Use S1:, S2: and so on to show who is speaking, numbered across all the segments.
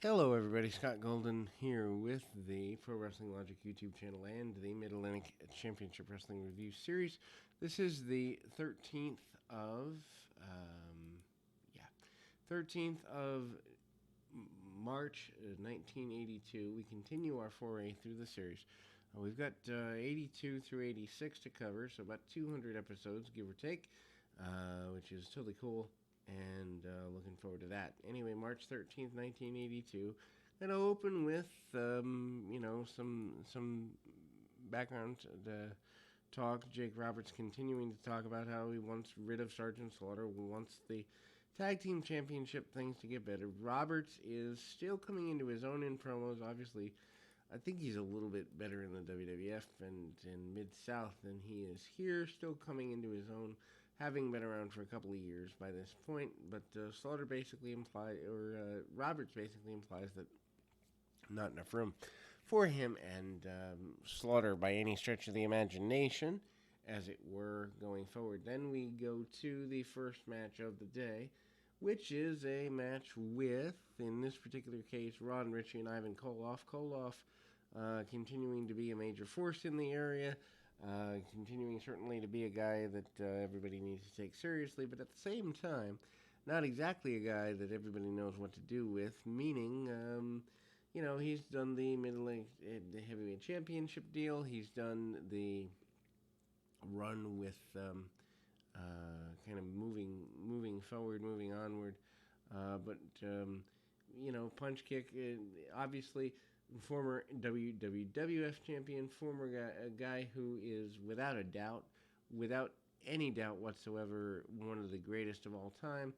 S1: Hello, everybody. Scott Golden here with the Pro Wrestling Logic YouTube channel and the Mid Atlantic Championship Wrestling Review Series. This is the 13th of, um, yeah, 13th of March 1982. We continue our foray through the series. We've got 82 through 86 to cover, so about 200 episodes, give or take, which is totally cool and looking forward to that. Anyway, March 13th, 1982. Gonna open with some background talk. Jake Roberts continuing to talk about how he wants rid of Sergeant Slaughter, wants the tag team championship things to get better. Roberts is still coming into his own in promos. Obviously, I think he's a little bit better in the WWF and in Mid South than he is here. Still coming into his own, having been around for a couple of years by this point. But Slaughter basically implies, or Roberts basically implies that not enough room for him and Slaughter by any stretch of the imagination, as it were, going forward. Then we go to the first match of the day, which is a match with, in this particular case, Ron Ritchie and Ivan Koloff. Koloff continuing to be a major force in the area, continuing certainly to be a guy that everybody needs to take seriously, but at the same time, not exactly a guy that everybody knows what to do with, meaning, he's done the the heavyweight championship deal. He's done the run with kind of moving forward, moving onward. But punch kick, obviously, former WWF champion, former guy, a guy who is without a doubt, without any doubt whatsoever, one of the greatest of all time.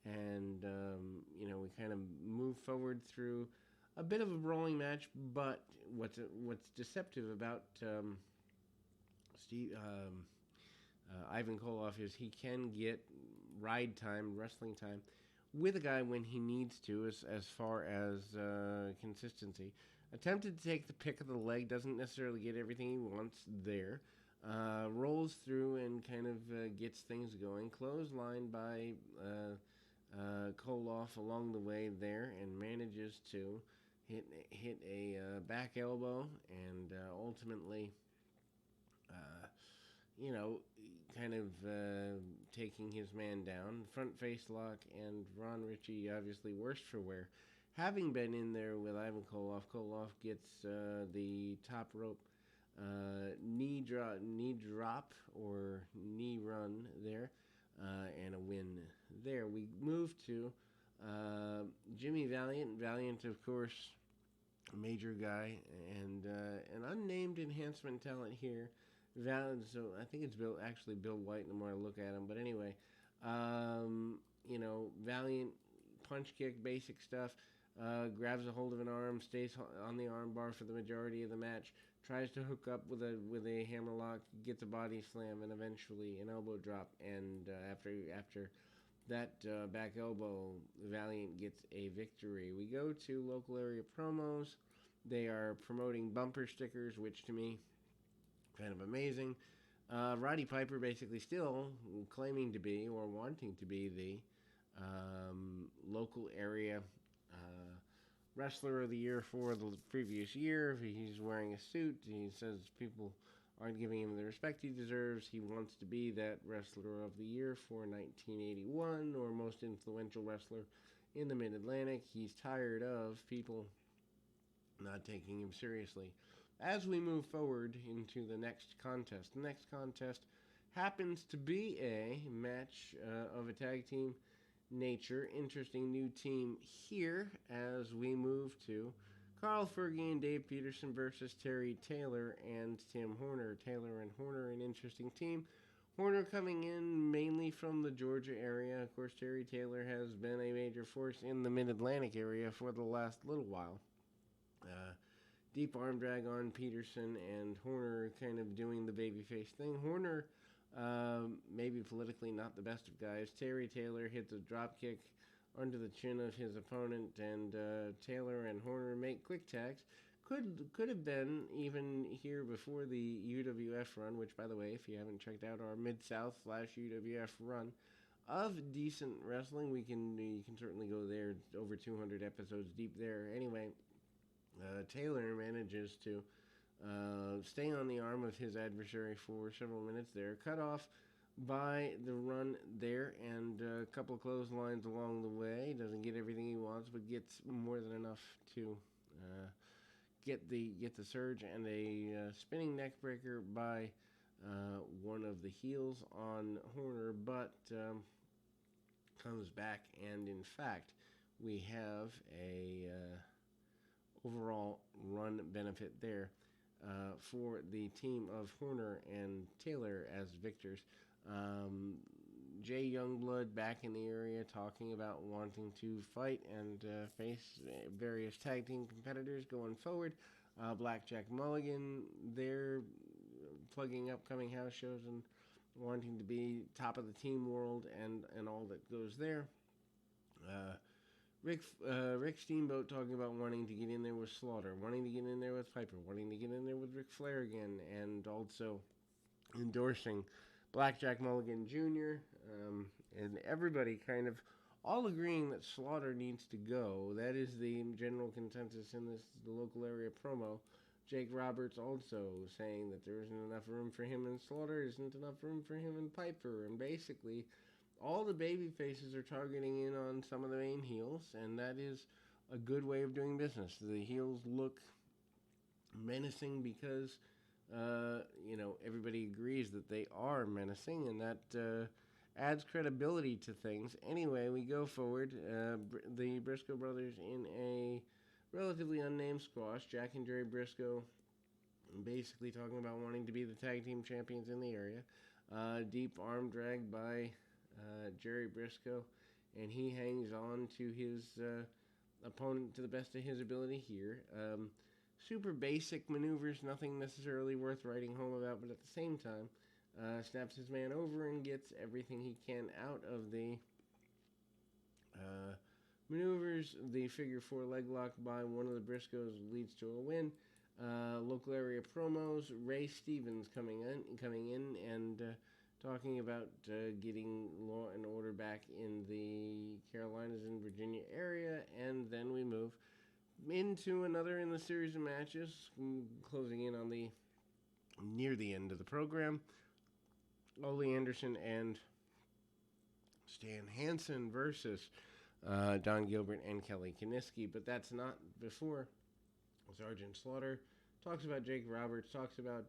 S1: And, we kind of move forward through a bit of a brawling match, but what's deceptive about Steve Ivan Koloff is he can get ride time, wrestling time, with a guy when he needs to, as far as consistency. Attempted to take the pick of the leg, doesn't necessarily get everything he wants there. Rolls through and kind of gets things going. Clothesline by Koloff along the way there, and manages to hit a back elbow and ultimately, uh, you know, kind of taking his man down. Front face lock, and Ron Ritchie obviously worse for wear. Having been in there with Ivan Koloff, Koloff gets the top rope knee drop or knee run there, and a win there. We move to Jimmy Valiant. Valiant, of course, a major guy, and an unnamed enhancement talent here. So I think it's Bill White. The more I look at him, but anyway, Valiant punch kick, basic stuff. Grabs a hold of an arm, stays on the arm bar for the majority of the match. Tries to hook up with a hammerlock, gets a body slam, and eventually an elbow drop. And after that back elbow, Valiant gets a victory. We go to local area promos. They are promoting bumper stickers, which to me, kind of amazing. Roddy Piper basically still claiming to be or wanting to be the local area wrestler of the year for the previous year. He's wearing a suit. He says people aren't giving him the respect he deserves. He wants to be that wrestler of the year for 1981, or most influential wrestler in the Mid-Atlantic. He's tired of people not taking him seriously. As we move forward into the next contest happens to be a match of a tag team nature. Interesting new team here as we move to Carl Fergie and Dave Peterson versus Terry Taylor and Tim Horner. Taylor and Horner, an interesting team. Horner coming in mainly from the Georgia area. Of course, Terry Taylor has been a major force in the Mid-Atlantic area for the last little while. Deep arm drag on Peterson, and Horner kind of doing the babyface thing. Horner, maybe politically not the best of guys. Terry Taylor hits a drop kick under the chin of his opponent, and Taylor and Horner make quick tags. Could have been even here before the UWF run, which, by the way, if you haven't checked out our Mid-South /UWF run, of decent wrestling. You can certainly go there. It's over 200 episodes deep there. Anyway, Taylor manages to stay on the arm of his adversary for several minutes there, cut off by the run there, and a couple of clotheslines along the way. Doesn't get everything he wants, but gets more than enough to get the surge, and a spinning neck breaker by one of the heels on Horner, but comes back, and in fact, we have a overall run benefit there for the team of Horner and Taylor as victors. Jay Youngblood back in the area talking about wanting to fight and face various tag team competitors going forward. Blackjack Mulligan there plugging upcoming house shows and wanting to be top of the team world and all that goes there. Rick Steamboat talking about wanting to get in there with Slaughter, wanting to get in there with Piper, wanting to get in there with Ric Flair again, and also endorsing Blackjack Mulligan Jr., and everybody kind of all agreeing that Slaughter needs to go. That is the general consensus in the local area promo. Jake Roberts also saying that there isn't enough room for him in Slaughter, isn't enough room for him in Piper, and basically all the baby faces are targeting in on some of the main heels, and that is a good way of doing business. The heels look menacing because everybody agrees that they are menacing, and that adds credibility to things. Anyway, we go forward. The Briscoe brothers in a relatively unnamed squash. Jack and Jerry Briscoe basically talking about wanting to be the tag team champions in the area. Deep arm drag by Jerry Briscoe, and he hangs on to his opponent to the best of his ability here. Super basic maneuvers, nothing necessarily worth writing home about, but at the same time, snaps his man over and gets everything he can out of the maneuvers. The figure four leg lock by one of the Briscoes leads to a win. Local area promos. Ray Stevens coming in and talking about getting law and order back in the Carolinas and Virginia area, and then we move into another in the series of matches, closing in on near the end of the program. Ole Anderson and Stan Hansen versus Don Gilbert and Kelly Kiniski, but that's not before Sergeant Slaughter talks about Jake Roberts, talks about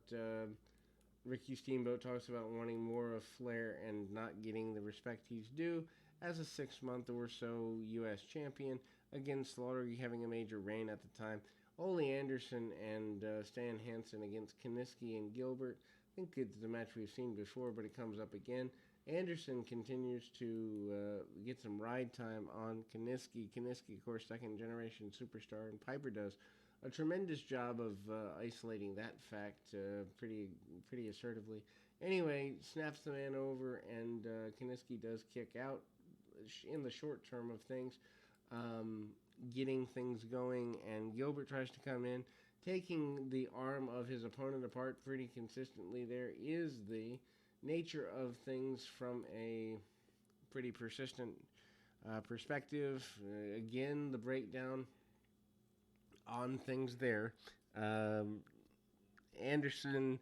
S1: Ricky Steamboat, talks about wanting more of Flair and not getting the respect he's due as a 6-month or so U.S. champion. Again, Slaughter having a major reign at the time. Ole Anderson and Stan Hansen against Kiniski and Gilbert. I think it's the match we've seen before, but it comes up again. Anderson continues to get some ride time on Kiniski. Kiniski, of course, second-generation superstar, and Piper does a tremendous job of isolating that fact pretty assertively. Anyway, snaps the man over, and Kiniski does kick out in the short term of things, getting things going, and Gilbert tries to come in, taking the arm of his opponent apart pretty consistently. There is the nature of things from a pretty persistent perspective. Again, the breakdown on things there. Anderson,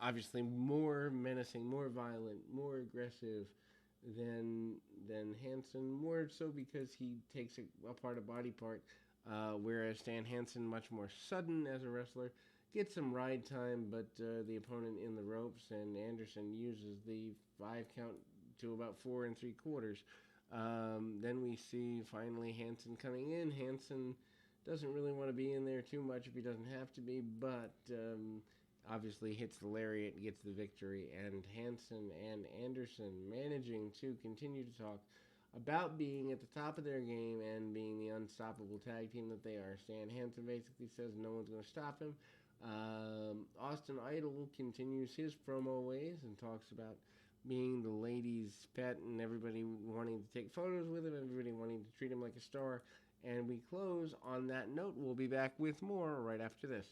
S1: obviously more menacing, more violent, more aggressive than Hansen, more so because he takes apart a body part, whereas Stan Hansen, much more sudden as a wrestler, gets some ride time, but the opponent in the ropes, and Anderson uses the 5 count to about 4 3/4. Then we see finally Hansen coming in. Hansen doesn't really want to be in there too much if he doesn't have to be, but obviously hits the lariat and gets the victory. And Hansen and Anderson managing to continue to talk about being at the top of their game and being the unstoppable tag team that they are. Stan Hansen basically says no one's going to stop him. Austin Idol continues his promo ways and talks about being the ladies' pet and everybody wanting to take photos with him, everybody wanting to treat him like a star. And we close on that note. We'll be back with more right after this.